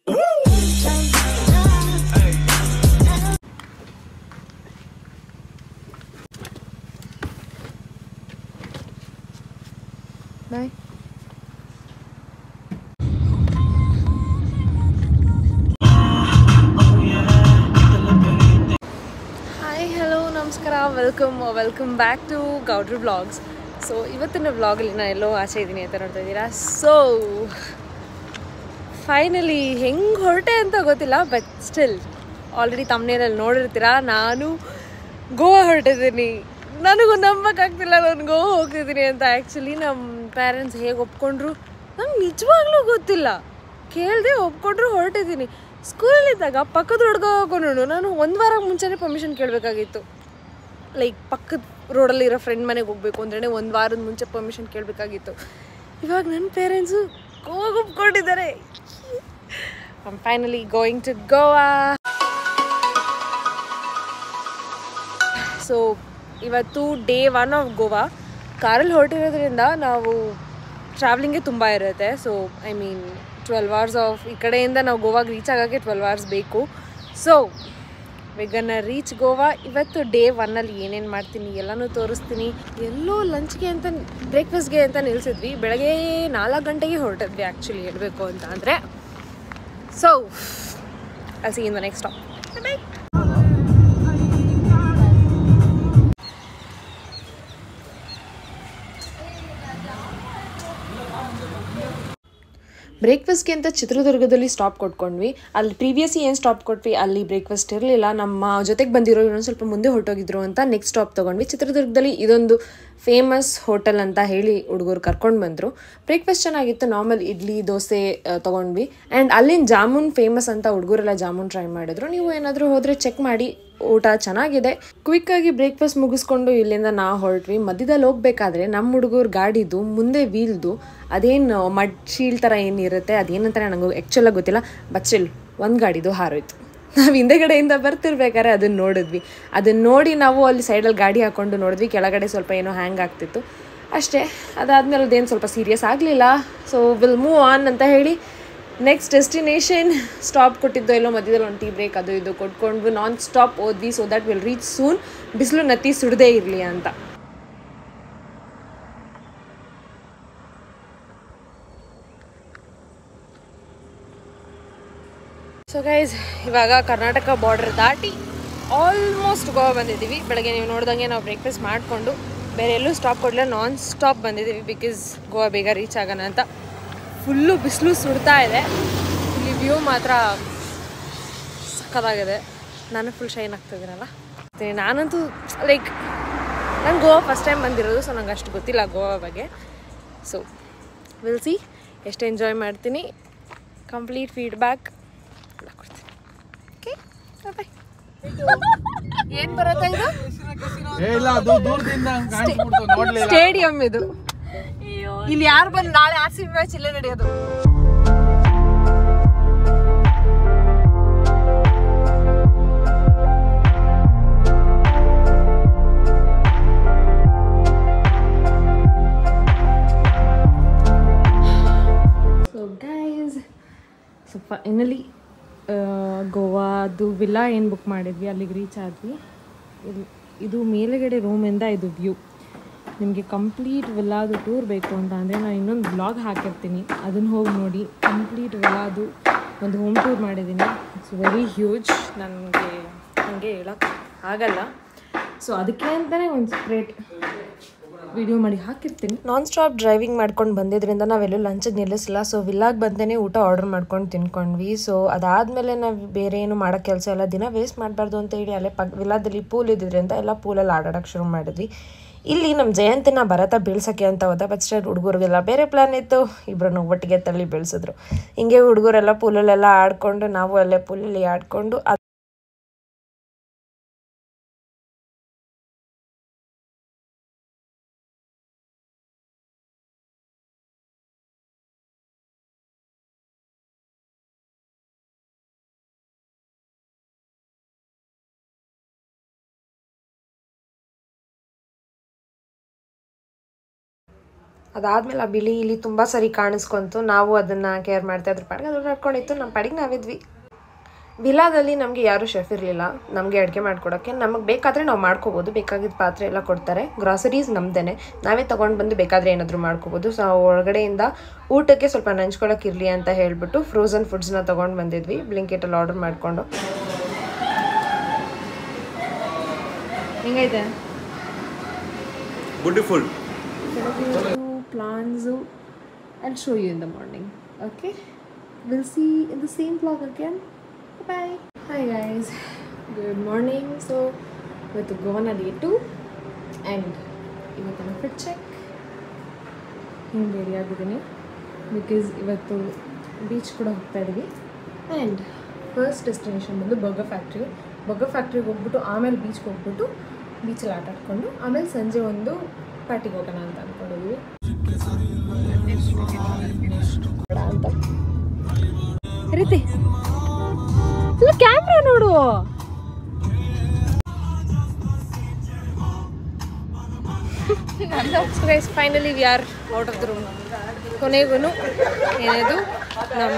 ಬಾಯ್. Hi, hello, ನಮಸ್ಕಾರ, welcome back to ಗೌಡ್ರು vlogs. So ಇವತ್ತಿನ ವ್ಲಾಗಲ್ಲಿ ನಾನು ಎಲ್ಲೋ ಆಚೆ ಇದ್ದೀನಿ ಅಂತ ನೋಡ್ತಾ ಇದ್ದೀರಾ. ಸೊ ಫೈನಲಿ ಹೆಂಗೆ ಹೊರಟೆ ಅಂತ ಗೊತ್ತಿಲ್ಲ, ಬಟ್ ಸ್ಟಿಲ್ ಆಲ್ರೆಡಿ ತಮ್ಮನೇರಲ್ಲಿ ನೋಡಿರ್ತೀರಾ, ನಾನು ಗೋವಾ ಹೊರಟಿದ್ದೀನಿ. ನನಗೂ ನಂಬಕ್ಕಾಗ್ತಿಲ್ಲ ನಾನು ಗೋವಾ ಹೋಗ್ತಿದ್ದೀನಿ ಅಂತ. ಆ್ಯಕ್ಚುಲಿ ನಮ್ಮ ಪೇರೆಂಟ್ಸ್ ಹೇಗೆ ಒಪ್ಕೊಂಡ್ರು ನಂಗೆ ನಿಜವಾಗ್ಲೂ ಗೊತ್ತಿಲ್ಲ. ಕೇಳಿದೆ, ಒಪ್ಕೊಂಡ್ರು, ಹೊರಟಿದ್ದೀನಿ. ಸ್ಕೂಲಲ್ಲಿದ್ದಾಗ ಪಕ್ಕದ ಹುಡುಗ ಹೋಗೋನು ನಾನು 1 ವಾರ ಮುಂಚೆನೇ ಪರ್ಮಿಷನ್ ಕೇಳಬೇಕಾಗಿತ್ತು. ಲೈಕ್ ಪಕ್ಕದ ರೋಡಲ್ಲಿರೋ ಫ್ರೆಂಡ್ ಮನೆಗೆ ಹೋಗಬೇಕು ಅಂದ್ರೆ 1 ವಾರದ ಮುಂಚೆ ಪರ್ಮಿಷನ್ ಕೇಳಬೇಕಾಗಿತ್ತು. ಇವಾಗ ನನ್ನ ಪೇರೆಂಟ್ಸು ಗೋವಾಗೆ ಒಪ್ಕೊಂಡಿದ್ದಾರೆ. I am finally going to Goa. So ಇವತ್ತು ಡೇ 1 ಆಫ್ ಗೋವಾ. ಕಾರಲ್ಲಿ ಹೊರಟಿರೋದ್ರಿಂದ ನಾವು ಟ್ರಾವೆಲಿಂಗೇ ತುಂಬ ಇರುತ್ತೆ. So I mean 12 hours of ಈ ಕಡೆಯಿಂದ ನಾವು ಗೋವಾಗೆ ರೀಚ್ ಆಗೋಕ್ಕೆ 12 hours ಬೇಕು. So we gonna reach Goa. ಇವತ್ತು ಡೇ 1ಅಲ್ಲಿ ಏನೇನು ಮಾಡ್ತೀನಿ ಎಲ್ಲನೂ ತೋರಿಸ್ತೀನಿ. ಎಲ್ಲೋ ಲಂಚ್ಗೆ ಅಂತ, ಬ್ರೇಕ್ಫಾಸ್ಟ್ಗೆ ಅಂತ ನಿಲ್ಲಿಸಿದ್ವಿ. ಬೆಳಗ್ಗೆ 4 ಗಂಟೆಗೆ ಹೊರಟಿದ್ವಿ ಆ್ಯಕ್ಚುಲಿ ಹೇಳಬೇಕು ಅಂತ ಅಂದರೆ. So I see in the next stop. Bye. ಬ್ರೇಕ್ಫಾಸ್ಟ್ಗೆ ಅಂತ ಚಿತ್ರದುರ್ಗದಲ್ಲಿ ಸ್ಟಾಪ್ ಕೊಟ್ಕೊಂಡ್ವಿ. ಅಲ್ಲಿ ಪ್ರೀವಿಯಸ್ಲಿ ಏನು ಸ್ಟಾಪ್ ಕೊಟ್ವಿ ಅಲ್ಲಿ ಬ್ರೇಕ್ಫಾಸ್ಟ್ ಇರಲಿಲ್ಲ. ನಮ್ಮ ಜೊತೆಗೆ ಬಂದಿರೋ ಇನ್ನೊಂದು ಸ್ವಲ್ಪ ಮುಂದೆ ಹೊರಟೋಗಿದ್ರು ಅಂತ ನೆಕ್ಸ್ಟ್ ಸ್ಟಾಪ್ ತೊಗೊಂಡ್ವಿ. ಚಿತ್ರದುರ್ಗದಲ್ಲಿ ಇದೊಂದು ಫೇಮಸ್ ಹೋಟೆಲ್ ಅಂತ ಹೇಳಿ ಹುಡುಗರು ಕರ್ಕೊಂಡು ಬಂದರು. ಬ್ರೇಕ್ಫಾಸ್ಟ್ ಚೆನ್ನಾಗಿತ್ತು. ನಾರ್ಮಲ್ ಇಡ್ಲಿ ದೋಸೆ ತೊಗೊಂಡ್ವಿ. ಆ್ಯಂಡ್ ಅಲ್ಲಿನ ಜಾಮೂನ್ ಫೇಮಸ್ ಅಂತ ಹುಡುಗರೆಲ್ಲ ಜಾಮೂನ್ ಟ್ರೈ ಮಾಡಿದ್ರು. ನೀವು ಏನಾದರೂ ಹೋದರೆ ಚೆಕ್ ಮಾಡಿ, ಊಟ ಚೆನ್ನಾಗಿದೆ. ಕ್ವಿಕ್ಕಾಗಿ ಬ್ರೇಕ್ಫಾಸ್ಟ್ ಮುಗಿಸ್ಕೊಂಡು ಇಲ್ಲಿಂದ ನಾವು ಹೊರಟ್ವಿ. ಮಧ್ಯದಲ್ಲಿ ಹೋಗ್ಬೇಕಾದ್ರೆ ನಮ್ಮ ಹುಡುಗರು ಗಾಡಿದು ಮುಂದೆ ವೀಲ್ದು ಅದೇನು ಮಡ್ ಶೀಲ್ ಥರ ಏನಿರುತ್ತೆ ಅದೇನಂತಾರೆ ನನಗೂ ಆ್ಯಕ್ಚುಲಾಗಿ ಗೊತ್ತಿಲ್ಲ, ಬಟ್ ಸ್ಟಿಲ್ ಒಂದು ಗಾಡಿದು ಹಾರೋಯ್ತು. ನಾವು ಹಿಂದೆಗಡೆಯಿಂದ ಬರ್ತಿರ್ಬೇಕಾದ್ರೆ ಅದನ್ನು ನೋಡಿದ್ವಿ. ಅದನ್ನು ನೋಡಿ ನಾವು ಅಲ್ಲಿ ಸೈಡಲ್ಲಿ ಗಾಡಿ ಹಾಕ್ಕೊಂಡು ನೋಡಿದ್ವಿ. ಕೆಳಗಡೆ ಸ್ವಲ್ಪ ಏನೋ ಹ್ಯಾಂಗ್ ಆಗ್ತಿತ್ತು ಅಷ್ಟೇ. ಅದಾದಮೇಲೆ ಅದೇನು ಸ್ವಲ್ಪ ಸೀರಿಯಸ್ ಆಗಲಿಲ್ಲ. ಸೊ ವಿಲ್ ಮೂವ್ ಆನ್ ಅಂತ ಹೇಳಿ ನೆಕ್ಸ್ಟ್ ಡೆಸ್ಟಿನೇಷನ್ ಸ್ಟಾಪ್ ಕೊಟ್ಟಿದ್ದು ಎಲ್ಲೋ ಮಧ್ಯದಲ್ಲಿ ಒಂದು ಟೀ ಬ್ರೇಕ್ ಅದು ಇದು ಕೊಟ್ಕೊಂಡು ನಾನ್ ಸ್ಟಾಪ್ ಹೋದ್ವಿ. So that will reach soon. ಬಿಸಿಲು ನತ್ತಿ ಸುಡದೇ ಇರಲಿ ಅಂತ. ಸೊ ಗೈಸ್, ಇವಾಗ ಕರ್ನಾಟಕ ಬಾರ್ಡರ್ ದಾಟಿ ಆಲ್ಮೋಸ್ಟ್ ಗೋವಾ ಬಂದಿದ್ದೀವಿ. ಬೆಳಗ್ಗೆ ನೀವು ನೋಡ್ದಂಗೆ ನಾವು ಬ್ರೇಕ್ಫಾಸ್ಟ್ ಮಾಡಿಕೊಂಡು ಬೇರೆ ಎಲ್ಲೂ ಸ್ಟಾಪ್ ಕೊಡಲಿಲ್ಲ, ನಾನ್ ಸ್ಟಾಪ್ ಬಂದಿದ್ದೀವಿ. ಬಿಕಾಸ್ ಗೋವಾ ಬೇಗ ರೀಚ್ ಆಗೋಣ ಅಂತ. ಫುಲ್ಲು ಬಿಸಿಲು ಸುಡ್ತಾ ಇದೆ. ಇಲ್ಲಿ ವ್ಯೂ ಮಾತ್ರ ಸಕ್ಕತ್ತಾಗಿದೆ. ನಾನು ಫುಲ್ ಶೈನ್ ಆಗ್ತಿದ್ದೀನಲ್ಲ. ನಾನಂತೂ ಲೈಕ್ ನಾನು ಗೋವಾ ಫಸ್ಟ್ ಟೈಮ್ ಬಂದಿರೋದು. ಸೊ ನಂಗೆ ಅಷ್ಟು ಗೊತ್ತಿಲ್ಲ ಗೋವಾ ಬಗ್ಗೆ. ಸೊ ವಿಲ್ ಸಿ ಎಷ್ಟು ಎಂಜಾಯ್ ಮಾಡ್ತೀನಿ. ಕಂಪ್ಲೀಟ್ ಫೀಡ್ಬ್ಯಾಕ್ ಎಲ್ಲ ಕೊಡ್ತೀನಿ. ಓಕೆ, ಬಾಯ್. ಏನು ಬರುತ್ತೆ ಇದು? ಸ್ಟೇಡಿಯಂ ಇದು. ಇಲ್ಲಿ ಯಾರು ಬಂದು ನಾಳೆ RCB ಮ್ಯಾಚ್ ಇಲ್ಲೇ ನಡೆಯೋದು. ಸೊ ಗೈಸ್, ಸೊ ಫೈನಲಿ ಗೋವಾದು ವಿಲ್ಲಾ ಏನು ಬುಕ್ ಮಾಡಿದ್ವಿ ಅಲ್ಲಿಗೆ ರೀಚ್ ಆದ್ವಿ. ಇದು ಮೇಲುಗಡೆ ರೂಮಿಂದ ಇದು ವ್ಯೂ. ನಿಮಗೆ ಕಂಪ್ಲೀಟ್ ವಿಲ್ಲಾದು ಟೂರ್ ಬೇಕು ಅಂತ ಅಂದರೆ ನಾನು ಇನ್ನೊಂದು ಬ್ಲಾಗ್ ಹಾಕಿರ್ತೀನಿ, ಅದನ್ನು ಹೋಗಿ ನೋಡಿ. ಕಂಪ್ಲೀಟ್ ವಿಲ್ಲಾದು ಒಂದು ಹೋಮ್ ಟೂರ್ ಮಾಡಿದ್ದೀನಿ. It's very huge. ನನಗೆ ಹಾಗೆ ಹೇಳೋಕ್ಕೆ ಆಗಲ್ಲ. ಸೊ ಅದಕ್ಕೆ ಅಂತಲೇ ಒಂದು ಸಪ್ರೇಟ್ ವಿಡಿಯೋ ಮಾಡಿ ಹಾಕಿರ್ತೀನಿ. ನಾನ್ ಸ್ಟಾಪ್ ಡ್ರೈವಿಂಗ್ ಮಾಡ್ಕೊಂಡು ಬಂದಿದ್ದರಿಂದ ನಾವೆಲ್ಲೂ ಲಂಚಿಗೆ ನಿಲ್ಲಿಸಿಲ್ಲ. ಸೊ ವಿಲ್ಲಾಗೆ ಬಂದೇ ಊಟ ಆರ್ಡರ್ ಮಾಡ್ಕೊಂಡು ತಿನ್ಕೊಂಡ್ವಿ. ಸೊ ಅದಾದಮೇಲೆ ನಾವು ಬೇರೆ ಏನು ಮಾಡೋ ಕೆಲಸ ಎಲ್ಲ ದಿನ ವೇಸ್ಟ್ ಮಾಡಬಾರ್ದು ಅಂತ ಹೇಳಿ ಅಲ್ಲೇ ವಿಲ್ಲಾದಲ್ಲಿ ಪೂಲ್ ಇದ್ದಿದ್ದರಿಂದ ಎಲ್ಲ ಪೂಲಲ್ಲಿ ಆಡೋಕ್ಕೆ ಶುರು ಮಾಡಿದ್ವಿ. ಇಲ್ಲಿ ನಮ್ಮ ಜಯಂತಿನ ಭರತ ಬೀಳ್ಸೋಕ್ಕೆ ಅಂತ ಹೋದ. ಬಟ್ ಸ್ಟಾರ್ ಹುಡುಗರಿಗೆಲ್ಲ ಬೇರೆ ಪ್ಲ್ಯಾನ್ ಇತ್ತು. ಇಬ್ಬರನ್ನು ಒಟ್ಟಿಗೆ ತಳ್ಳಿ ಬೀಳ್ಸಿದ್ರು. ಹಿಂಗೆ ಹುಡುಗರೆಲ್ಲ ಪೂಲಲ್ಲೆಲ್ಲ ಆಡಿಕೊಂಡು ನಾವು ಅಲ್ಲೇ ಪೂಲಲ್ಲಿ ಆಡಿಕೊಂಡು ಅದಾದಮೇಲೆ ಆ ಬಿಳಿ ಇಲ್ಲಿ ತುಂಬ ಸರಿ ಕಾಣಿಸ್ಕೊಂತು. ನಾವು ಅದನ್ನು ಕೇರ್ ಮಾಡ್ತಾ ಅದ್ರ ಪಾಡಿಗೆ ಅದ್ರ ನಡ್ಕೊಂಡಿತ್ತು, ನಮ್ಮ ಪಾಡಿಗೆ ನಾವಿದ್ವಿ. ವಿಲಾದಲ್ಲಿ ನಮಗೆ ಯಾರೂ ಶೆಫ್ ಇರಲಿಲ್ಲ ನಮಗೆ ಅಡುಗೆ ಮಾಡ್ಕೊಡೋಕ್ಕೆ. ನಮಗೆ ಬೇಕಾದರೆ ನಾವು ಮಾಡ್ಕೋಬೋದು, ಬೇಕಾಗಿದ್ದ ಪಾತ್ರೆ ಎಲ್ಲ ಕೊಡ್ತಾರೆ. ಗ್ರಾಸರೀಸ್ ನಮ್ಮದೇ, ನಾವೇ ತೊಗೊಂಡು ಬಂದು ಬೇಕಾದರೆ ಏನಾದರೂ ಮಾಡ್ಕೋಬೋದು. ಸೊ ಒಳಗಡೆಯಿಂದ ಊಟಕ್ಕೆ ಸ್ವಲ್ಪ ನಂಚ್ಕೊಳಕ್ಕೆ ಇರಲಿ ಅಂತ ಹೇಳಿಬಿಟ್ಟು ಫ್ರೋಝನ್ ಫುಡ್ಸ್ನ ತೊಗೊಂಡು ಬಂದಿದ್ವಿ ಬ್ಲಿಂಕಿಟಲ್ಲಿ ಆರ್ಡರ್ ಮಾಡಿಕೊಂಡು. ಹೆಂಗೈತೆ? Beautiful. Plans I'll show you in the morning. Okay, we'll see in the same vlog again. Bye. Hi guys, good morning. So ಇವತ್ತು ಗೋವಾನ ಡೇ 2 ಆ್ಯಂಡ್ ಇವತ್ತಿನ ಫಿಟ್ ಚೆಕ್. ಹಿಂಗೆ ರೆಡಿ ಆಗಿದ್ದೀನಿ ಬಿಕಾಸ್ ಇವತ್ತು ಬೀಚ್ ಕೂಡ ಹೋಗ್ತಾ ಇದ್ದೀವಿ. ಆ್ಯಂಡ್ ಫಸ್ಟ್ ಡೆಸ್ಟಿನೇಷನ್ ಬಂದು burger ಫ್ಯಾಕ್ಟ್ರಿಗೆ ಹೋಗ್ಬಿಟ್ಟು ಆಮೇಲೆ ಬೀಚ್ಗೆ ಹೋಗ್ಬಿಟ್ಟು ಬೀಚಲ್ಲಿ ಆಟ ಆಡ್ಕೊಂಡು ಆಮೇಲೆ ಸಂಜೆ ಒಂದು ಪಾರ್ಟಿಗೆ ಹೋಗೋಣ ಅಂತ ಅಂದ್ಕೊಂಡಿದ್ವಿ ಅಂತ. ರೀತಿ ಇಲ್ಲ ಕ್ಯಾಮ್ರಾ ನೋಡು. Finally we are out of the room. ಕೊನೆಗೂ ಏನೇದು ನಮ್ಮ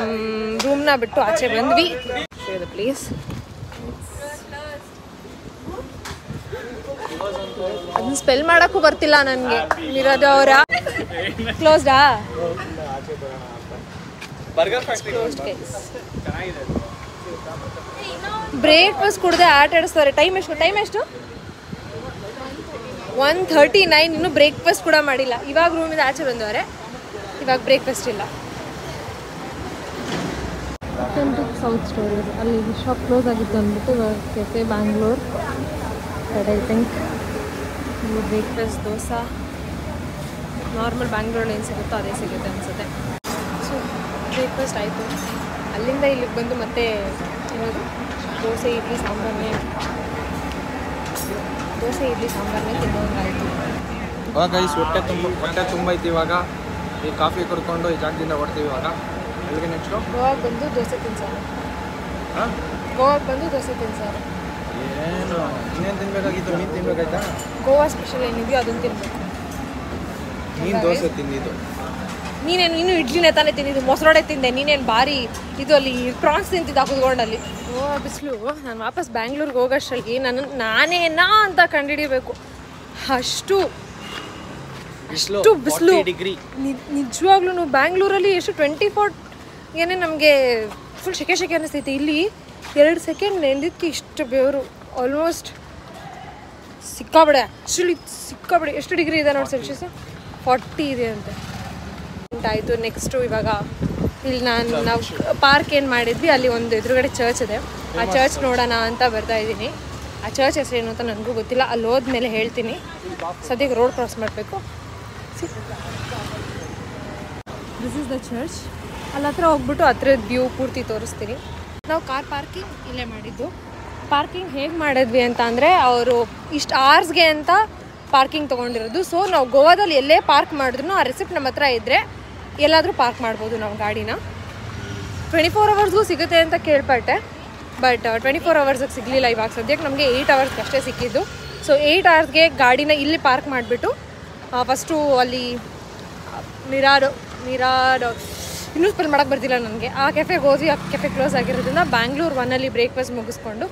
ರೂಮ್ನ ಬಿಟ್ಟು ಆಚೆ ಬಂದ್ವಿ. ದ ಪ್ಲೇಸ್ ಅದನ್ನ ಸ್ಪೆಲ್ ಮಾಡೋಕ್ಕೂ ಬರ್ತಿಲ್ಲ ನನಗೆ. ಇರೋದು ಅವರ ಕ್ಲೋಸ್ಡಾ? ಬ್ರೇಕ್ಫಾಸ್ಟ್ ಕುಡ್ದೆ ಆಟ ಆಡಿಸ್ತಾರೆ. ಟೈಮ್ ಎಷ್ಟು? 1:39. ಇನ್ನೂ ಬ್ರೇಕ್ಫಾಸ್ಟ್ ಕೂಡ ಮಾಡಿಲ್ಲ. ಇವಾಗ ರೂಮಿಂದ ಆಚೆ ಬಂದವರೆ, ಇವಾಗ ಬ್ರೇಕ್ಫಾಸ್ಟ್ ಇಲ್ಲ. ಸೌತ್ ಸ್ಟೋರೇಜ್ ಅಲ್ಲಿ ಶಾಪ್ ಕ್ಲೋಸ್ ಆಗಿತ್ತು ಅಂದ್ಬಿಟ್ಟು ಇವಾಗ cafe Bangalore I think. Breakfast dosa normal ಬ್ಯಾಂಗ್ಳೂರಲ್ಲಿ ಏನು ಸಿಗುತ್ತೋ ಅದೇ ಸಿಗುತ್ತೆ ಅನಿಸುತ್ತೆ. ಸೊ ಬ್ರೇಕ್ಫಾಸ್ಟ್ ಆಯಿತು. ಅಲ್ಲಿಂದ ಇಲ್ಲಿಗೆ ಬಂದು ಮತ್ತೆ ಏನದು ದೋಸೆ ಇಡ್ಲಿ ಸಾಂಬಾರನ್ನೇ ತಿನ್ನೋಂಗಾಯಿತು. ಇವಾಗ ಗೈಸ್ ಹೊಟ್ಟೆ ತುಂಬ ಐತಿ. ಇವಾಗ ಈ ಕಾಫಿ ಕುಡ್ಕೊಂಡು ಈ ಜಾಗದಿಂದ ಹೊಡ್ತೀವಿ. ಇವಾಗ ಅಲ್ಲಿಗೆ ನೆಕ್ಸ್ಟು ಗೋವಾಗೆ ಬಂದು ದೋಸೆ ತಿನ್ಸಾರು. ಏನು ಇನ್ನೇನು ತಿನ್ಬೇಕಾಗಿತ್ತು? ಮೀನು ತಿನ್ಬೇಕಾಯ್ತಾ? ಗೋವಾ ಸ್ಪೆಷಲ್ ಏನಿದೆಯೋ ಅದನ್ನು ತಿನ್ಬೇಕು. ಮೀನು ದೋಸೆ ತಿಂದಿದ್ದು ನೀನು ಇಡ್ಲಿನೇ ತಾನೇ ತಿಂದಿದ್ದು, ಮೊಸರೊಡೆ ತಿಂದೆ. ನೀನೇನು ಭಾರಿ ಇದು ಅಲ್ಲಿ ಪ್ರಾನ್ಸ್ ತಿಂತಿದ್ದ ಕುತ್ಕೊಂಡಲ್ಲಿ. ಗೋವಾ ಬಿಸಿಲು. ನಾನು ವಾಪಸ್ ಬ್ಯಾಂಗ್ಳೂರ್ಗೆ ಹೋಗೋಷ್ಟರಲ್ಲಿ ನಾನೇನಾ ಅಂತ ಕಂಡುಹಿಡಿಬೇಕು. ಅಷ್ಟು ಬಿಸಿಲು. ನಿಜವಾಗ್ಲೂ ಬ್ಯಾಂಗ್ಳೂರಲ್ಲಿ ಎಷ್ಟು 24 ಏನೇ ನಮಗೆ ಫುಲ್ ಶೆಕೆ ಅನ್ನಿಸ್ತೈತಿ. ಇಲ್ಲಿ 2 ಸೆಕೆಂಡ್ ನೆಂದಿತ್ತು ಇಷ್ಟು ಬೆವರು. ಆಲ್ಮೋಸ್ಟ್ ಸಿಕ್ಕಾಬಿಡೆ. ಎಷ್ಟು ಡಿಗ್ರಿ ಇದೆ ನೋಡಿ ಸೆಲ್ಸಿಯಸ್? 40 ಇದೆ ಅಂತೆ. ಆಯಿತು. ನೆಕ್ಸ್ಟು ಇವಾಗ ಇಲ್ಲಿ ನಾವು ಪಾರ್ಕ್ ಏನು ಮಾಡಿದ್ವಿ, ಅಲ್ಲಿ ಒಂದು ಎದುರುಗಡೆ ಚರ್ಚ್ ಇದೆ. ಆ ಚರ್ಚ್ ನೋಡೋಣ ಅಂತ ಬರ್ತಾ ಇದ್ದೀನಿ. ಆ ಚರ್ಚ್ ಹೆಸರೇನು ಅಂತ ನನಗೂ ಗೊತ್ತಿಲ್ಲ. ಅಲ್ಲಿ ಹೋದ್ಮೇಲೆ ಹೇಳ್ತೀನಿ. ಸದ್ಯಕ್ಕೆ ರೋಡ್ ಕ್ರಾಸ್ ಮಾಡಬೇಕು. This is the church. ಅಲ್ಲಿ ಹತ್ರ ಹೋಗ್ಬಿಟ್ಟು ಹತ್ರದ ವ್ಯೂ ಪೂರ್ತಿ ತೋರಿಸ್ತೀನಿ. ನಾವು ಕಾರ್ ಪಾರ್ಕಿಂಗ್ ಇಲ್ಲೇ ಮಾಡಿದ್ದು. ಪಾರ್ಕಿಂಗ್ ಹೇಗೆ ಮಾಡಿದ್ವಿ ಅಂತ ಅಂದರೆ ಅವರು ಇಷ್ಟು ಅವರ್ಸ್ಗೆ ಅಂತ ಪಾರ್ಕಿಂಗ್ ತೊಗೊಂಡಿರೋದು. ಸೊ ನಾವು ಗೋವಾದಲ್ಲಿ ಎಲ್ಲೇ ಪಾರ್ಕ್ ಮಾಡಿದ್ರು ಆ ರೆಸಿಪ್ಟ್ ನಮ್ಮ ಹತ್ರ ಇದ್ದರೆ ಎಲ್ಲಾದರೂ ಪಾರ್ಕ್ ಮಾಡ್ಬೋದು ನಾವು ಗಾಡಿನ. 24 ಅವರ್ಸ್ಗೂ ಸಿಗುತ್ತೆ ಅಂತ ಕೇಳ್ಪಟ್ಟೆ, ಬಟ್ 24 ಅವರ್ಸಿಗೆ ಸಿಗಲಿಲ್ಲ. ಇವಾಗ ಸದ್ಯಕ್ಕೆ ನಮಗೆ 8 ಅವರ್ಸ್ಗೆ ಅಷ್ಟೇ ಸಿಕ್ಕಿದ್ದು. ಸೊ 8 ಅವರ್ಸ್ಗೆ ಗಾಡಿನ ಇಲ್ಲಿ ಪಾರ್ಕ್ ಮಾಡಿಬಿಟ್ಟು ಫಸ್ಟು ಅಲ್ಲಿ ಮಿರಾಡೋ ಇನ್ನೂ ಸ್ಪೆಲ್ ಮಾಡೋಕ್ಕೆ ಬರ್ತಿಲ್ಲ ನನಗೆ. ಆ ಕೆಫೆಗೆ ಹೋದ್ವಿ. ಆ ಕೆಫೆ ಕ್ಲೋಸ್ ಆಗಿರೋದ್ರಿಂದ ಬ್ಯಾಂಗ್ಳೂರ್ 1ಅಲ್ಲಿ ಬ್ರೇಕ್ಫಾಸ್ಟ್ ಮುಗಿಸ್ಕೊಂಡು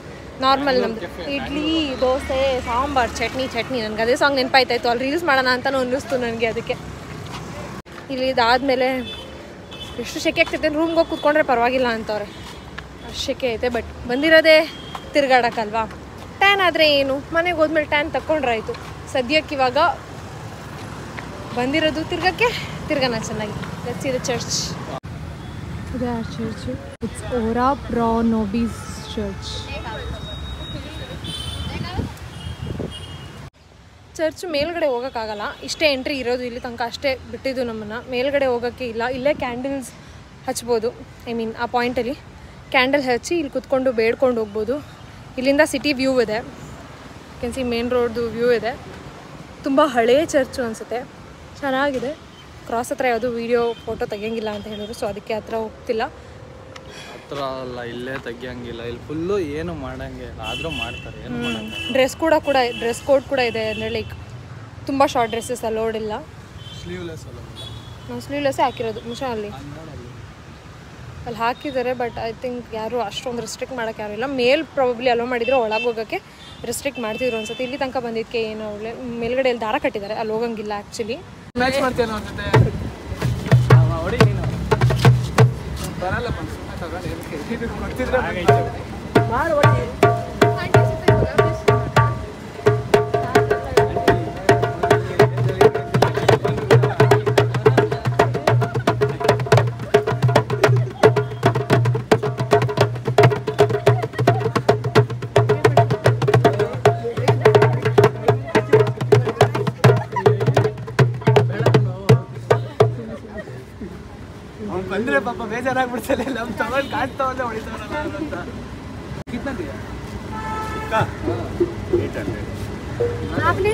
ನಾರ್ಮಲ್ ನಮ್ಮದು ಇಡ್ಲಿ ದೋಸೆ ಸಾಂಬಾರು ಚಟ್ನಿ ನನಗೆ ಅದೇ ಸಾಂಗ್ ನೆನಪಾಯ್ತಾಯಿತ್ತು. ಅಲ್ಲಿ ರೀಲ್ಸ್ ಮಾಡೋಣ ಅಂತಲೂ ಅನ್ನಿಸ್ತು ನನಗೆ. ಅದಕ್ಕೆ ಇಲ್ಲಿ ಇದಾದಮೇಲೆ ಎಷ್ಟು ಶೆಕೆ ಆಗ್ತೈತೆ. ರೂಮ್ಗೆ ಹೋಗಿ ಕೂತ್ಕೊಂಡ್ರೆ ಪರವಾಗಿಲ್ಲ ಅಂತವ್ರೆ, ಅಷ್ಟು ಶೆಕೆ ಐತೆ. ಬಟ್ ಬಂದಿರೋದೇ ತಿರ್ಗಾಡಕ್ಕಲ್ವಾ. ಟ್ಯಾನ್ ಆದರೆ ಏನು, ಮನೆಗೆ ಹೋದ್ಮೇಲೆ ಟ್ಯಾನ್ ತಗೊಂಡ್ರಾಯ್ತು. ಸದ್ಯಕ್ಕೆ ಇವಾಗ ಬಂದಿರೋದು ತಿರ್ಗೋಣ ಚೆನ್ನಾಗಿ. Let's see the church. ಇದೆ ಆ church. It's Ora Pro Nobis church. Church ಮೇಲ್ಗಡೆ ಹೋಗೋಕ್ಕಾಗಲ್ಲ, ಇಷ್ಟೇ ಎಂಟ್ರಿ ಇರೋದು. ಇಲ್ಲಿ ತನಕ ಅಷ್ಟೇ ಬಿಟ್ಟಿದ್ದು ನಮ್ಮನ್ನು. ಮೇಲ್ಗಡೆ ಹೋಗೋಕ್ಕೆ ಇಲ್ಲ. ಇಲ್ಲೇ ಕ್ಯಾಂಡಲ್ಸ್ ಹಚ್ಬೋದು. ಆ ಪಾಯಿಂಟಲ್ಲಿ ಕ್ಯಾಂಡಲ್ ಹಚ್ಚಿ ಇಲ್ಲಿ ಕುತ್ಕೊಂಡು ಬೇಡ್ಕೊಂಡು ಹೋಗ್ಬೋದು. ಇಲ್ಲಿಂದ ಸಿಟಿ ವ್ಯೂ ಇದೆ. ಕೆನ್ಸಿ ಮೇನ್ ರೋಡ್ದು ವ್ಯೂ ಇದೆ. ತುಂಬ ಹಳೆಯ ಚರ್ಚು ಅನಿಸುತ್ತೆ, ಚೆನ್ನಾಗಿದೆ. ಕ್ರಾಸ್ ಹತ್ರ ಯಾವುದೂ ಫೋಟೋ ತೆಗಿಯಂಗಿಲ್ಲ ಅಂತ ಹೇಳಿದ್ರು. ಸೊ ಅದಕ್ಕೆ ಹತ್ರ ಹೋಗ್ತಿಲ್ಲ. ಹತ್ರ ಅಲ್ಲ, ಇಲ್ಲೇ ತೆಗಿಯಂಗಿಲ್ಲ. ಇಲ್ಲಿ ಫುಲ್ಲು ಏನು ಮಾಡೋಂಗಿಲ್ಲ, ಆದರೂ ಮಾಡ್ತಾರೆ. ಏನು ಡ್ರೆಸ್ ಕೋಡ್ ಕೂಡ ಇದೆ. ಅಂದರೆ ಲೈಕ್ ತುಂಬ ಶಾರ್ಟ್ ಡ್ರೆಸ್ಸಸ್ ಅಲೋಡ್ ಇಲ್ಲ. ಸ್ಲೀವ್ಲೆಸ್ ಅಲ್ಲ. ನಾವು ಸ್ಲೀವ್ಲೆಸ್ಸೇ ಹಾಕಿರೋದು ಮಿಷನಲ್ಲಿ ಅಲ್ಲಿ ಹಾಕಿದ್ದಾರೆ. ಬಟ್ ಐ ಥಿಂಕ್ ಯಾರು ಅಷ್ಟೊಂದು ರೆಸ್ಟ್ರಿಕ್ಟ್ ಮಾಡೋಕ್ಕೆ ಯಾರು ಇಲ್ಲ. ಮೇಲ್ ಪ್ರಾಬಬ್ಲಿ ಅಲೋ ಮಾಡಿದ್ರು, ಒಳಗೆ ಹೋಗೋಕ್ಕೆ ರೆಸ್ಟ್ರಿಕ್ಟ್ ಮಾಡ್ತಿದ್ರು ಅನ್ಸುತ್ತೆ. ಇಲ್ಲಿ ತನಕ ಬಂದಿದ್ದಕ್ಕೆ ಏನು ಮೇಲ್ಗಡೆ ಅಲ್ಲಿ ದಾರ ಕಟ್ಟಿದ್ದಾರೆ, ಅಲ್ಲಿ ಹೋಗಂಗಿಲ್ಲ ಆ್ಯಕ್ಚುಲಿ. ಮ್ಯಾಚ್ ಮಾಡ್ತೇನೆ ಅವ್ರ ಜೊತೆ ಹೊಡಿ ನೀನು ಬರಲ್ಲ ಕೊಡ್ತಿದ್ರೆ ಮಾಡಿ ಹೊಡಿ. ಬಂದ್ರೆ ಪಾಪ ಬೇಜಾರಾಗ್ಬಿಡ್ತಲ್ಲ, ನಮ್ಮ ತಗೊಂಡು ಕಾಡ್ತಾವಲ್ಲ ಹೊಡಿತಾವಲ್ಲ ಅಂತ. ಕಿತ್ನಾ ದಿಯಾ का 800 आपने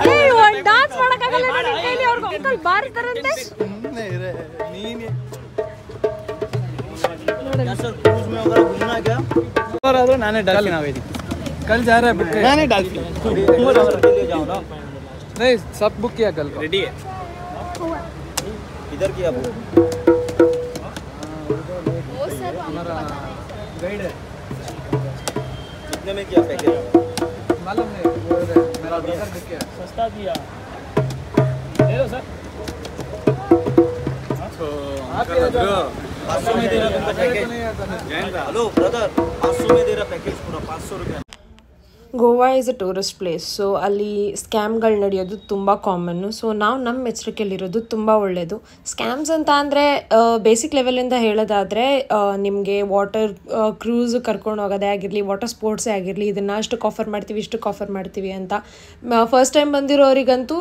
फ्री ಒಂದು ಡಾನ್ಸ್ ಮಾಡಕ್ಕಾಗಲ್ಲ ನನ್ನ ಕೈಲಿ. ಅವ್ರಿಗೆ ಅಂಕಲ್ ಬಾರ್ತಾರಂತೆ. ನೀನೆ सर क्रूज में अगर घूमना क्या और आदो नाने डाल ना वेदी कल जा रहा है बुक नाने डाल के लिए जाओ ना. नहीं सब बुक किया कल को रेडी है. इधर किया बुक वो सर हमारा गाइड है. कितने में किया पैकेज मालूम नहीं, मेरा ब्रदर बुक किया. सस्ता दिया ले लो सर. तो आप 500 में दे रहा तुमको पैकेज. हेलो ब्रदर 500 में दे रहा पैकेज पूरा 500 रुपया. Goa is a tourist place. So ಅಲ್ಲಿ ಸ್ಕ್ಯಾಮ್ಗಳು ನಡೆಯೋದು ತುಂಬ ಕಾಮನ್ನು. ಸೊ ನಾವು ನಮ್ಮ ಎಚ್ಚರಿಕೆಯಲ್ಲಿರೋದು ತುಂಬ ಒಳ್ಳೆಯದು. ಸ್ಕ್ಯಾಮ್ಸ್ ಅಂತ ಅಂದರೆ ಬೇಸಿಕ್ ಲೆವೆಲಿಂದ ಹೇಳೋದಾದರೆ ನಿಮಗೆ ವಾಟರ್ ಕ್ರೂಸ್ ಕರ್ಕೊಂಡು ಹೋಗೋದೇ ಆಗಿರಲಿ, ವಾಟರ್ ಸ್ಪೋರ್ಟ್ಸೇ ಆಗಿರಲಿ, ಇದನ್ನು ಅಷ್ಟಕ್ಕೆ ಆಫರ್ ಮಾಡ್ತೀವಿ, ಇಷ್ಟಕ್ಕೆ ಆಫರ್ ಮಾಡ್ತೀವಿ ಅಂತ ಫಸ್ಟ್ ಟೈಮ್ ಬಂದಿರೋರಿಗಂತೂ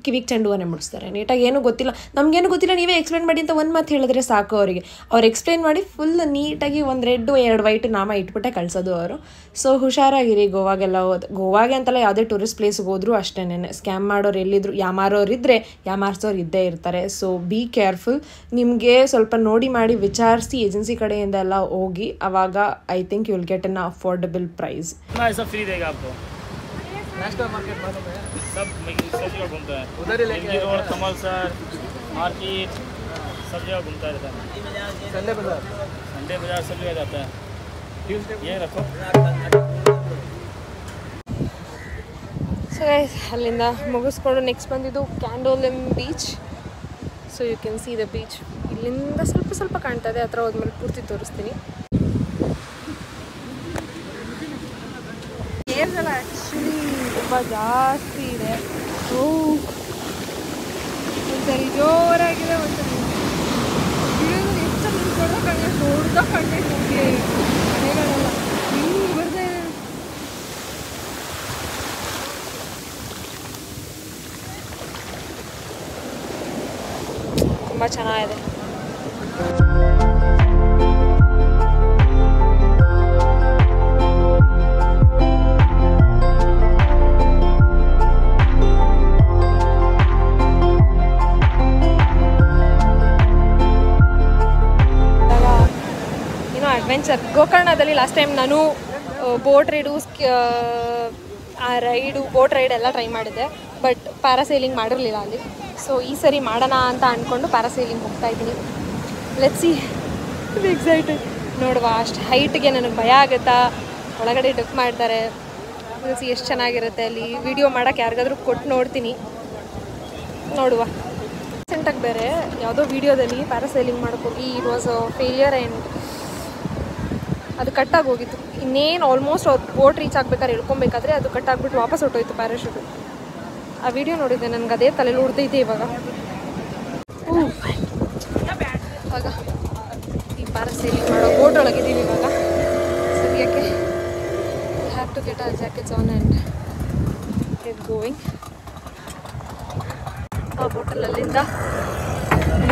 ಕಿವಿಗೆ ಚೆಂಡುವನ್ನೇ ಮುಡಿಸ್ತಾರೆ. ನೀಟಾಗಿ ಏನೂ ಗೊತ್ತಿಲ್ಲ, ನಮಗೇನು ಗೊತ್ತಿಲ್ಲ, ನೀವೇ ಎಕ್ಸ್ಪ್ಲೇನ್ ಮಾಡಿ ಅಂತ ಒಂದು ಮಾತು ಹೇಳಿದ್ರೆ ಸಾಕು ಅವರಿಗೆ. ಅವ್ರು ಎಕ್ಸ್ಪ್ಲೇನ್ ಮಾಡಿ ಫುಲ್ ನೀಟಾಗಿ ಒಂದು ರೆಡ್ಡು 2 ವೈಟ್ ನಾಮ ಇಟ್ಬಿಟ್ಟೆ ಕಳಿಸೋದು ಅವರು. ಸೊ ಹುಷಾರಾಗಿರಿ ಗೋವಾಗೆಲ್ಲ ಗೋವಾಗೆ ಅಂತಲ್ಲ, ಯಾವುದೇ ಟೂರಿಸ್ಟ್ ಪ್ಲೇಸ್ಗೆ ಹೋದರೂ ಅಷ್ಟೇ. ಸ್ಕ್ಯಾಮ್ ಮಾಡೋರು ಎಲ್ಲಿದ್ರು, ಯಾಮಾರೋರಿದ್ದರೆ ಯಾಮಾರ್ಸೋರು ಇದ್ದೇ ಇರ್ತಾರೆ. So be careful. ನಿಮಗೆ ಸ್ವಲ್ಪ ನೋಡಿ ಮಾಡಿ ವಿಚಾರಿಸಿ ಏಜೆನ್ಸಿ ಕಡೆಯಿಂದ ಎಲ್ಲ ಹೋಗಿ, ಆವಾಗ I think you will get an affordable price. Free देगा आपको. नेशनल मार्केट मालूम है, सब सब जगह घूमता है. उधर ही लेके रोड, कमल सर मार्केट सब जगह घूमता रहता है. संडे बाजार सब जगह जाता है. ट्यूसडे ये रखो. ಸೊ ಅಲ್ಲಿಂದ ಮುಗಿಸ್ಕೊಂಡು ನೆಕ್ಸ್ಟ್ ಬಂದಿದ್ದು Candolim beach. So you can see the beach. ಇಲ್ಲಿಂದ ಸ್ವಲ್ಪ ಸ್ವಲ್ಪ ಕಾಣ್ತಾ ಇದೆ, ಹತ್ರ ಹೋದ್ಮೇಲೆ ಪೂರ್ತಿ ತೋರಿಸ್ತೀನಿ. ಏರ್ಸಲ್ಲ ಆ್ಯಕ್ಚುಲಿ ತುಂಬ ಜಾಸ್ತಿ ಇದೆ. ಒಂದ್ಸರಿ ಜೋರಾಗಿದೆ, ಒಂದ್ಸರಿ ಇಳಿಯೋದು ಎಷ್ಟು ನಿಂತ್ಕೊಂಡ್ರೆ ಕಣ್ಣೆ ದೊಡ್ಡ ಕಣ್ಣೆ ಹೋಗಿ ಮನೆಗಳೆಲ್ಲ ಹಿಂಗೆ ಬರ್ತಾ ಇದೆ. ತುಂಬ ಚೆನ್ನಾಗಿದೆ. ಅಡ್ವೆಂಚರ್ ಗೋಕರ್ಣದಲ್ಲಿ ಲಾಸ್ಟ್ ಟೈಮ್ ನಾನು ಬೋಟ್ ರೈಡ್ ಎಲ್ಲ ಟ್ರೈ ಮಾಡಿದ್ದೆ, ಬಟ್ ಪ್ಯಾರಾಸೈಲಿಂಗ್ ಮಾಡಿರಲಿಲ್ಲ ಅಲ್ಲಿ. ಸೊ ಈ ಸರಿ ಮಾಡೋಣ ಅಂತ ಅಂದ್ಕೊಂಡು ಪ್ಯಾರಾಸೈಲಿಂಗ್ ಹೋಗ್ತಾಯಿದ್ದೀನಿ. Let's see, excited. ನೋಡುವ, ಅಷ್ಟು ಹೈಟ್ಗೆ ನನಗೆ ಭಯ ಆಗುತ್ತಾ, ಒಳಗಡೆ ಡಕ್ ಮಾಡ್ತಾರೆ. ಸಿ ಎಷ್ಟು ಚೆನ್ನಾಗಿರುತ್ತೆ ಅಲ್ಲಿ. ವಿಡಿಯೋ ಮಾಡೋಕ್ಕೆ ಯಾರಿಗಾದ್ರೂ ಕೊಟ್ಟು ನೋಡ್ತೀನಿ, ನೋಡುವ. ರೀಸೆಂಟಾಗಿ ಬೇರೆ ಯಾವುದೋ ವೀಡಿಯೋದಲ್ಲಿ ಪ್ಯಾರಾಸೈಲಿಂಗ್ ಮಾಡೋಕ್ಕೋಗಿ ಇಟ್ ವಾಸ್ ಫೇಲಿಯರ್ ಆ್ಯಂಡ್ ಅದು ಕಟ್ಟಾಗಿ ಹೋಗಿತ್ತು. ಇನ್ನೇನು ಆಲ್ಮೋಸ್ಟ್ ಅವ್ರು ಬೋಟ್ ರೀಚ್ ಆಗಬೇಕಾದ್ರೆ ಇಳ್ಕೊಬೇಕಾದ್ರೆ ಅದು ಕಟ್ಟಾಗ್ಬಿಟ್ಟು ವಾಪಸ್ ಹೊಟ್ಟೋಯ್ತು ಪ್ಯಾರಾಶೂಟು. ಆ ವಿಡಿಯೋ ನೋಡಿದ್ದೆ, ನನಗೆ ಅದೇ ತಲೆಯಲ್ಲಿ ಉಳಿದೈತೆ ಇವಾಗ. ಇವಾಗ ಈ ಪ್ಯಾರಾಸೈಲಿಂಗ್ ಮಾಡೋ ಬೋಟ್ ಒಳಗಿದ್ದೀವಿ ಇವಾಗ ಸದ್ಯಕ್ಕೆ. ಹ್ಯಾವ್ ಟು ಗೆಟ್ ಆ jackets on and get going. ಆ ಬೋಟಲಲ್ಲಿಂದ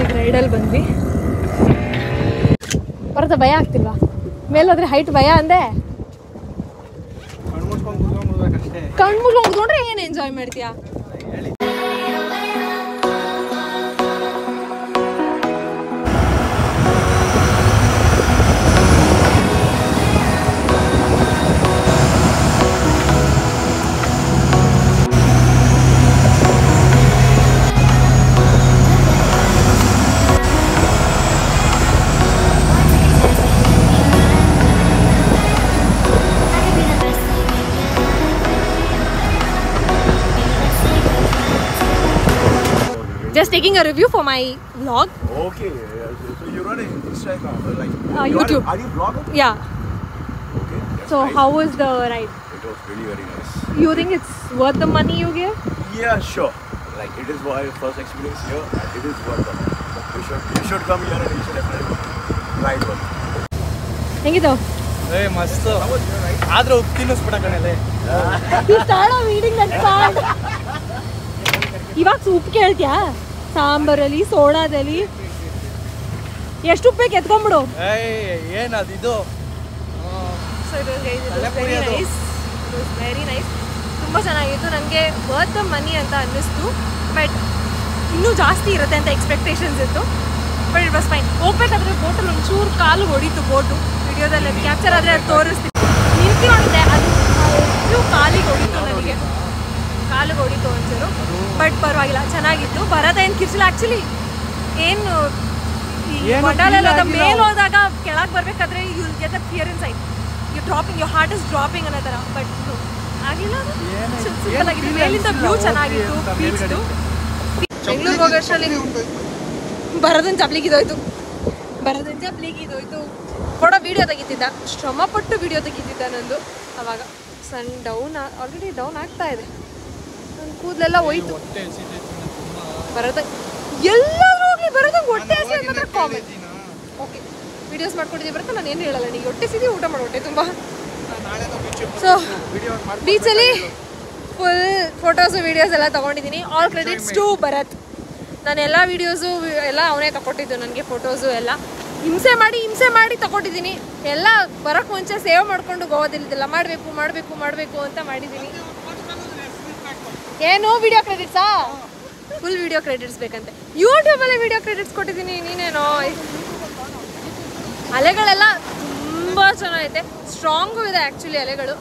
ಈಗ ರೈಡಲ್ಲಿ ಬಂದ್ವಿ. ಬರುತ್ತೆ, ಭಯ ಆಗ್ತಿಲ್ವಾ? ಮೇಲೋದ್ರೆ ಹೈಟ್ ಭಯ ಅಂದೆ. ಕಣ್ಣು ಮುಚ್ಕೊಂಡು ಕೂತ್ಕೊಂಡ್ರೆ ಏನು ಎಂಜಾಯ್ ಮಾಡ್ತೀಯಾ? Just taking a review for my vlog. Okay, so you run an Instagram, like YouTube. Are you vlogger? Yeah. Okay. That's So nice. how was the ride? It was really very nice. You think it's worth the money you gave? Yeah, sure. Like it is my first experience here, and it is worth it. You should come here and you should definitely ride one. ಹೆಂಗಿತ್ತು? ಮಸ್ತ್ ಆದ್ರೆ ಉಪ್ಪು ತಿನ್ನಿಸ್ಬಿಡ ಕಣಲೆ. You started eating that part. ಇವಾಗ ಉಪ್ಪು ಕೇಳ್ತೀಯಾ? ಸಾಂಬಾರಲ್ಲಿ ಸೋಡಾದಲ್ಲಿ ಎಷ್ಟು ಉಪ್ಪು ಬೇಕು ಎತ್ಕೊಂಡ್ಬಿಡು. ಏನದು ಇದು? Very nice. ತುಂಬ ಚೆನ್ನಾಗಿತ್ತು. ನನಗೆ ವರ್ತ್ ದ ಮನಿ ಅಂತ ಅನ್ನಿಸ್ತು. ಬಟ್ ಇನ್ನೂ ಜಾಸ್ತಿ ಇರುತ್ತೆ ಅಂತ ಎಕ್ಸ್ಪೆಕ್ಟೇಷನ್ಸ್ ಇತ್ತು. But it was fine. ಹೋಗ್ಬೇಕಾದ್ರೆ ಬೋಟಲ್ಲಿ ಒಂಚೂರು ಕಾಲು ಹೊಡಿತು ಬೋಟು. ವಿಡಿಯೋದಲ್ಲಿ ಕ್ಯಾಪ್ಚರ್ ಆದರೆ ಅದು ತೋರಿಸ್ತೀನಿ. ನಿಂತ್ಕೊಂಡಿದ್ದೆ, ಅದು ಎಷ್ಟು ಕಾಲಿಗೆ ಹೊಡಿತು ನನಗೆ. ಕಾಲಿಗೆ ಹೊಡಿತು ಒಂಚೂರು. ಬಟ್ ಪರವಾಗಿಲ್ಲ, ಚೆನ್ನಾಗಿತ್ತು. ಭರತ ಏನು ಕಿರ್ಚಿಲ್ಲ. ಆ್ಯಕ್ಚುಲಿ ಏನು ಮಂಡಾಲೆಲ್ಲ ಮೇಲೆ ಹೋದಾಗ ಕೆಳಗೆ ಬರಬೇಕಾದ್ರೆ you get the fear inside. You dropping, your heart is dropping ಅನ್ನೋ ಥರ. ಬಟ್ ಆಗಿಲ್ಲ, ಸಿಂಪಲ್ ಆಗಿತ್ತು. ಮೇಲಿಂದ ವ್ಯೂ ಚೆನ್ನಾಗಿತ್ತು ಬೀಚ್ದು. ಬೆಂಗಳೂರಿಗೆ ಹೋಗೋಷ್ಟರಲ್ಲಿ ಭರತನ ಚಪ್ಲಿಗಿದೋಯ್ತು. ಕೂಡ ವೀಡಿಯೋ ತೆಗಿತಿದ್ದ, ಶ್ರಮಪಟ್ಟು ವೀಡಿಯೋ ತೆಗಿತಿದ್ದ ನಂದು. ಅವಾಗ ಸನ್ ಡೌನ್ ಆಲ್ರೆಡಿ ಡೌನ್ ಆಗ್ತಾ ಇದೆ. ನನ್ನ ಕೂದಲೆಲ್ಲ ಹೋಯ್ತು. ಭರತ ಎಲ್ಲರೂ ಹೋಗ್ಲಿ, ಭರತಂಗೆ ಹೊಟ್ಟೆ ಹಸಿ ಅಂತ ಕಾಮನ್. ಓಕೆ, ವೀಡಿಯೋಸ್ ಮಾಡ್ಕೊಂಡಿದ್ದೀವಿ ಭರತ, ನಾನು ಏನು ಹೇಳಲ್ಲ. ನೀನು ಹೊಟ್ಟೆ ಸಿದ್ದಿ, ಊಟ ಮಾಡೋ ಹೊಟ್ಟೆ ತುಂಬ. ಸೊ ಬೀಚಲ್ಲಿ ಫುಲ್ ಫೋಟೋಸು ವೀಡಿಯೋಸ್ ಎಲ್ಲ ತೊಗೊಂಡಿದ್ದೀನಿ. All credits to Bharat. ನಾನು ಎಲ್ಲ ವೀಡಿಯೋಸು ಎಲ್ಲ ಅವನೇ ತಗೊಟ್ಟಿದ್ದು ನನಗೆ. ಫೋಟೋಸು ಎಲ್ಲ ಹಿಂಸೆ ಮಾಡಿ ತಗೊಟ್ಟಿದ್ದೀನಿ. ಎಲ್ಲ ಬರೋಕ್ಕೆ ಮುಂಚೆ ಸೇವ್ ಮಾಡಿಕೊಂಡು ಗೋವಾದಲ್ಲಿದ್ದೆಲ್ಲ ಮಾಡಬೇಕು ಅಂತ ಮಾಡಿದ್ದೀನಿ. ಏನು ವೀಡಿಯೋ ಕ್ರೆಡಿಟ್ಸಾ? ಫುಲ್ ವೀಡಿಯೋ ಕ್ರೆಡಿಟ್ಸ್ ಬೇಕಂತೆ. ಯೂಟ್ಯೂಬಲ್ಲೇ ವೀಡಿಯೋ ಕ್ರೆಡಿಟ್ಸ್ ಕೊಟ್ಟಿದ್ದೀನಿ. ನೀನೇನೋ ಅಲೆಗಳೆಲ್ಲ ತುಂಬ ಚೆನ್ನಾಗೈತೆ. ಸ್ಟ್ರಾಂಗು ಇದೆ ಆ್ಯಕ್ಚುಲಿ ಅಲೆಗಳು.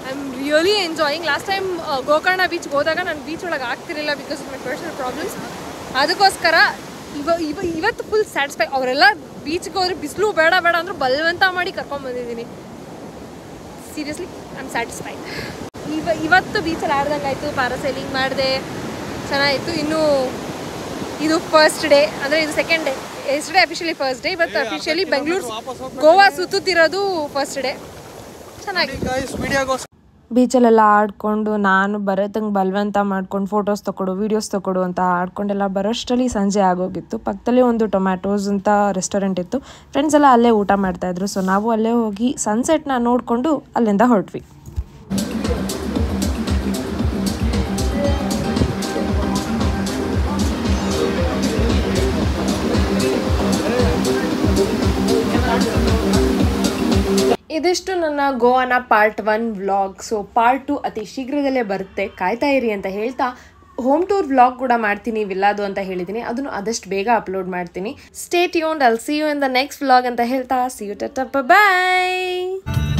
I am really enjoying. Last time Gokarna ಬೀಚ್ಗೆ ಹೋದಾಗ ನಾನು ಬೀಚ್ ಒಳಗೆ ಆಗ್ತಿರಲಿಲ್ಲ because of my personal problems. ಅದಕ್ಕೋಸ್ಕರ ಇವತ್ತು ಫುಲ್ ಸ್ಯಾಟಿಸ್ಫೈ. ಅವರೆಲ್ಲ ಬೀಚ್ಗೆ ಹೋದ್ರೆ ಬಿಸಿಲು ಬೇಡ ಅಂದರೂ ಬಲವಂತ ಮಾಡಿ ಕರ್ಕೊಂಡ್ಬಂದಿದ್ದೀನಿ. Seriously I am satisfied. ಇವತ್ತು ಬೀಚಲ್ಲಿ ಆಡ್ದಂಗೆ ಆಯಿತು. ಪ್ಯಾರಾಸೈಲಿಂಗ್ ಮಾಡಿದೆ, ಚೆನ್ನಾಗಿತ್ತು. ಇನ್ನು ಇದು ಫಸ್ಟ್ ಡೇ, ಅಂದರೆ ಇದು second day. Yesterday officially first day, ಇವತ್ತು ಅಫಿಷಿಯಲಿ ಬೆಂಗಳೂರು ಗೋವಾ ಸುತ್ತುತ್ತಿರೋದು ಫಸ್ಟ್ ಡೇ. ಚೆನ್ನಾಗಿ ಬೀಚಲ್ಲೆಲ್ಲ ಆಡ್ಕೊಂಡು ನಾನು ಭರತಂಗೆ ಬಲವಂತ ಮಾಡ್ಕೊಂಡು ಫೋಟೋಸ್ ತೊಗೊಡು, ವೀಡಿಯೋಸ್ ತೊಗೊಡು ಅಂತ ಆಡ್ಕೊಂಡೆಲ್ಲ ಬರೋಷ್ಟರಲ್ಲಿ ಸಂಜೆ ಆಗೋಗಿತ್ತು. ಪಕ್ಕದಲ್ಲೇ ಒಂದು ಟೊಮ್ಯಾಟೋಸ್ ಅಂತ ರೆಸ್ಟೋರೆಂಟ್ ಇತ್ತು. ಫ್ರೆಂಡ್ಸ್ ಎಲ್ಲ ಅಲ್ಲೇ ಊಟ ಮಾಡ್ತಾಯಿದ್ರು. ಸೊ ನಾವು ಅಲ್ಲೇ ಹೋಗಿ ಸನ್ಸೆಟ್ನ ನೋಡಿಕೊಂಡು ಅಲ್ಲಿಂದ ಹೊರಟ್ವಿ. ಇದಿಷ್ಟು ನನ್ನ ಗೋವಾನ ಪಾರ್ಟ್ 1 ವ್ಲಾಗ್. ಸೊ ಪಾರ್ಟ್ 2 ಅತಿ ಶೀಘ್ರದಲ್ಲೇ ಬರುತ್ತೆ, ಕಾಯ್ತಾ ಇರಿ ಅಂತ ಹೇಳ್ತಾ ಹೋಮ್ ಟೂರ್ ವ್ಲಾಗ್ ಕೂಡ ಮಾಡ್ತೀನಿ ವಿಲ್ಲಾದು ಅಂತ ಹೇಳಿದ್ದೀನಿ. ಅದನ್ನು ಆದಷ್ಟು ಬೇಗ ಅಪ್ಲೋಡ್ ಮಾಡ್ತೀನಿ. Stay tuned, I'll see you in the next vlog ಅಂತ ಹೇಳ್ತಾ ಸಿ ಯು, ಟಾಟಾ, ಬೈ.